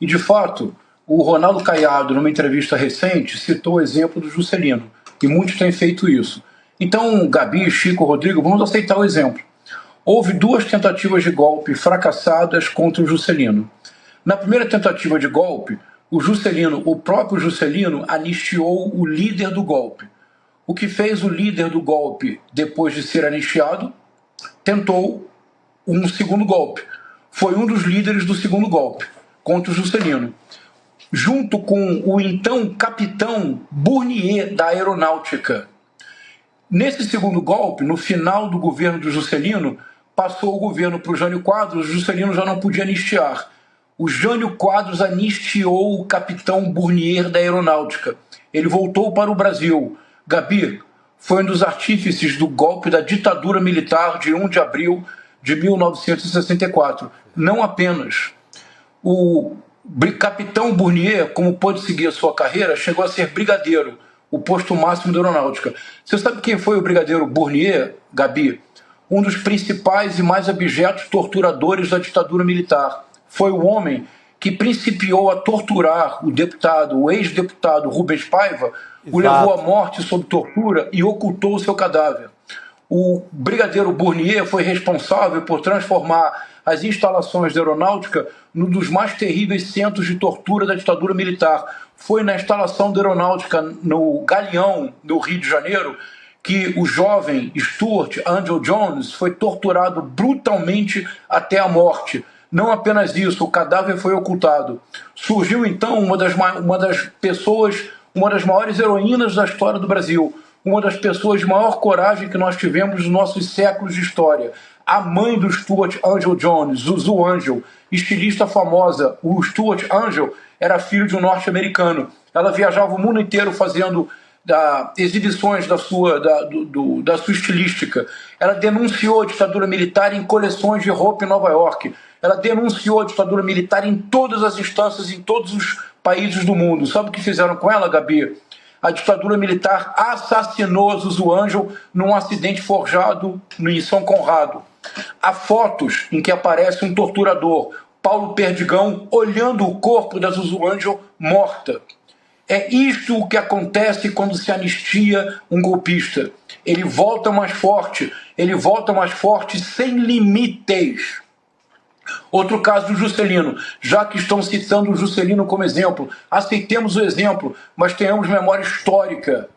E, de fato, o Ronaldo Caiado, numa entrevista recente, citou o exemplo do Juscelino, e muitos têm feito isso. Então, Gabi, Chico, Rodrigo, vamos aceitar o exemplo. Houve 2 tentativas de golpe fracassadas contra o Juscelino. Na primeira tentativa de golpe, o próprio Juscelino, anistiou o líder do golpe. O que fez o líder do golpe, depois de ser anistiado, tentou um segundo golpe. Foi um dos líderes do segundo golpe contra o Juscelino, junto com o então capitão Bournier da Aeronáutica. Nesse segundo golpe, no final do governo do Juscelino, passou o governo para o Jânio Quadros, o Juscelino já não podia anistiar. O Jânio Quadros anistiou o capitão Bournier da Aeronáutica. Ele voltou para o Brasil. Gabi, foi um dos artífices do golpe da ditadura militar de 1 de abril de 1964. Não apenas. O capitão Bournier, como pôde seguir a sua carreira, chegou a ser brigadeiro, o posto máximo da aeronáutica. Você sabe quem foi o brigadeiro Bournier, Gabi? Um dos principais e mais abjetos torturadores da ditadura militar. Foi o homem que principiou a torturar o ex-deputado Rubens Paiva, exato, o levou à morte sob tortura e ocultou o seu cadáver. O brigadeiro Bournier foi responsável por transformar as instalações da aeronáutica num dos mais terríveis centros de tortura da ditadura militar. Foi na instalação da aeronáutica no Galeão, no Rio de Janeiro, que o jovem Stuart Angel Jones foi torturado brutalmente até a morte. Não apenas isso, o cadáver foi ocultado. Surgiu então uma das maiores heroínas da história do Brasil, uma das pessoas de maior coragem que nós tivemos nos nossos séculos de história. A mãe do Stuart Angel Jones, Zuzu Angel, estilista famosa. O Stuart Angel era filho de um norte-americano. Ela viajava o mundo inteiro fazendo exibições da sua estilística. Ela denunciou a ditadura militar em coleções de roupa em Nova York. Ela denunciou a ditadura militar em todas as instâncias, em todos os países do mundo. Sabe o que fizeram com ela, Gabi? A ditadura militar assassinou Zuzu Angel num acidente forjado em São Conrado. Há fotos em que aparece um torturador, Paulo Perdigão, olhando o corpo da Zuzu Angel morta. É isto o que acontece quando se anistia um golpista. Ele volta mais forte sem limites. Outro caso do Juscelino, já que estão citando o Juscelino como exemplo, aceitemos o exemplo, mas tenhamos memória histórica.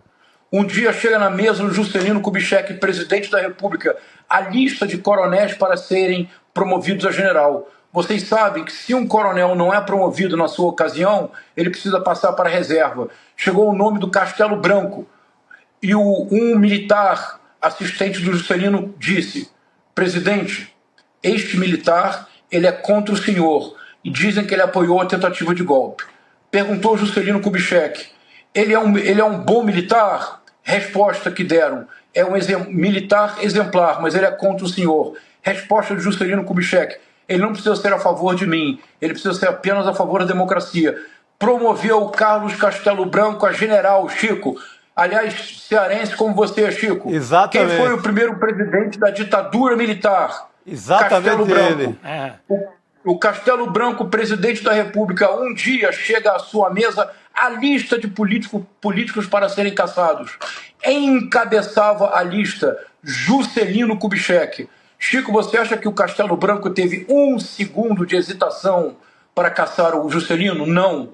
Um dia chega na mesa do Juscelino Kubitschek, presidente da República, a lista de coronéis para serem promovidos a general. Vocês sabem que se um coronel não é promovido na sua ocasião, ele precisa passar para a reserva. Chegou o nome do Castelo Branco e um militar assistente do Juscelino disse: presidente, este militar ele é contra o senhor e dizem que ele apoiou a tentativa de golpe. Perguntou Juscelino Kubitschek: ele é um bom militar? Resposta que deram: é um militar exemplar, mas ele é contra o senhor. Resposta de Juscelino Kubitschek: ele não precisa ser a favor de mim, ele precisa ser apenas a favor da democracia. Promoveu Carlos Castelo Branco a general, Chico. Aliás, cearense como você, Chico. Exatamente. Quem foi o primeiro presidente da ditadura militar? Exatamente. Castelo Branco. Ele. O Castelo Branco, presidente da República, um dia chega à sua mesa a lista de políticos para serem caçados. Encabeçava a lista Juscelino Kubitschek. Chico, você acha que o Castelo Branco teve 1 segundo de hesitação para caçar o Juscelino? Não.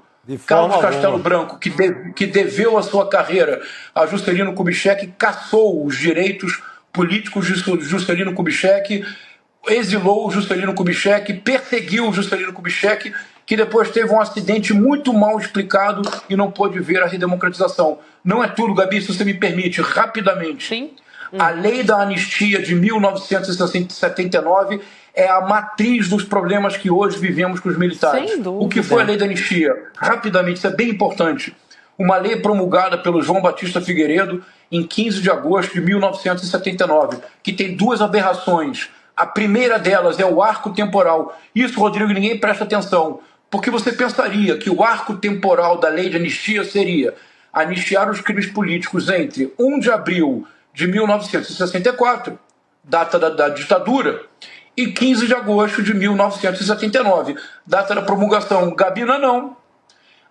Carlos Castelo Branco, que deveu a sua carreira a Juscelino Kubitschek, caçou os direitos políticos de Juscelino Kubitschek, exilou o Juscelino Kubitschek, perseguiu o Juscelino Kubitschek, que depois teve um acidente muito mal explicado e não pôde ver a redemocratização. Não é tudo, Gabi, se você me permite, rapidamente. Sim. A lei da anistia de 1979 é a matriz dos problemas que hoje vivemos com os militares. Sem dúvida. O que foi a lei da anistia? Rapidamente, isso é bem importante. Uma lei promulgada pelo João Batista Figueiredo em 15 de agosto de 1979, que tem 2 aberrações. A primeira delas é o arco temporal. Isso, Rodrigo, ninguém presta atenção, porque você pensaria que o arco temporal da lei de anistia seria anistiar os crimes políticos entre 1 de abril de 1964, data da ditadura, e 15 de agosto de 1979, data da promulgação. Gabi, não.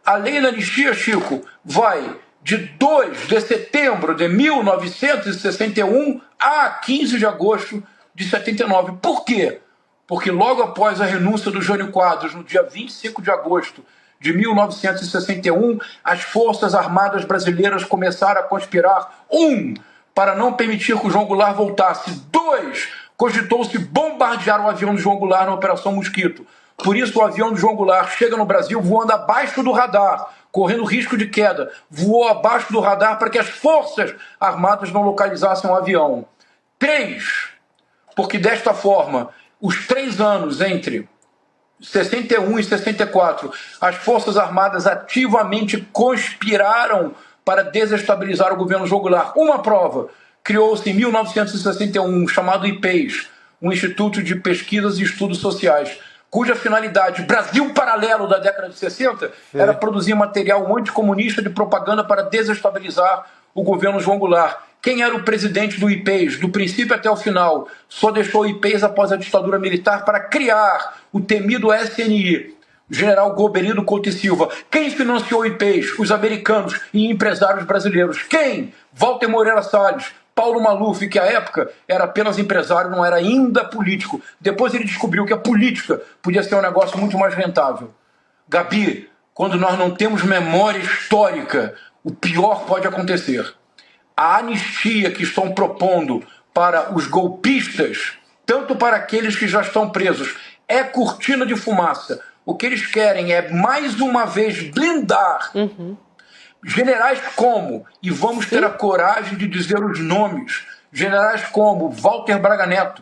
A lei da anistia, Chico, vai de 2 de setembro de 1961 a 15 de agosto de 79. Por quê? Porque logo após a renúncia do Jânio Quadros, no dia 25 de agosto de 1961, as Forças Armadas Brasileiras começaram a conspirar. 1. Para não permitir que o João Goulart voltasse. 2. Cogitou-se bombardear o avião do João Goulart na Operação Mosquito. Por isso, o avião do João Goulart chega no Brasil voando abaixo do radar, correndo risco de queda. Voou abaixo do radar para que as Forças Armadas não localizassem o avião. 3. Porque desta forma, os 3 anos entre 61 e 64, as Forças Armadas ativamente conspiraram para desestabilizar o governo João Goulart. Uma prova, criou-se em 1961 chamado IPES, um Instituto de Pesquisas e Estudos Sociais, cuja finalidade, Brasil paralelo da década de 60, era produzir material anticomunista de propaganda para desestabilizar o governo João Goulart. Quem era o presidente do IPES, do princípio até o final? Só deixou o IPES após a ditadura militar para criar o temido SNI, o general Goberido Couto e Silva. Quem financiou o IPES? Os americanos e empresários brasileiros. Quem? Walter Moreira Salles, Paulo Maluf, que à época era apenas empresário, não era ainda político. Depois ele descobriu que a política podia ser um negócio muito mais rentável. Gabi, quando nós não temos memória histórica, o pior pode acontecer. A anistia que estão propondo para os golpistas, tanto para aqueles que já estão presos, é cortina de fumaça. O que eles querem é, mais uma vez, blindar generais como, e vamos ter a coragem de dizer os nomes, generais como Walter Braga Neto,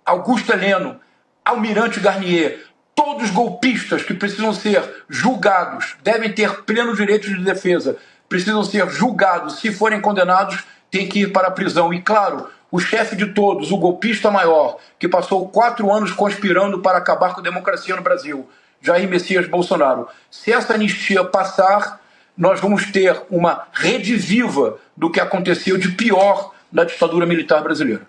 Augusto Heleno, Almirante Garnier, todos golpistas que precisam ser julgados, devem ter pleno direito de defesa, precisam ser julgados, se forem condenados, têm que ir para a prisão. E claro, o chefe de todos, o golpista maior, que passou 4 anos conspirando para acabar com a democracia no Brasil, Jair Messias Bolsonaro. Se essa anistia passar, nós vamos ter uma rede viva do que aconteceu de pior na ditadura militar brasileira.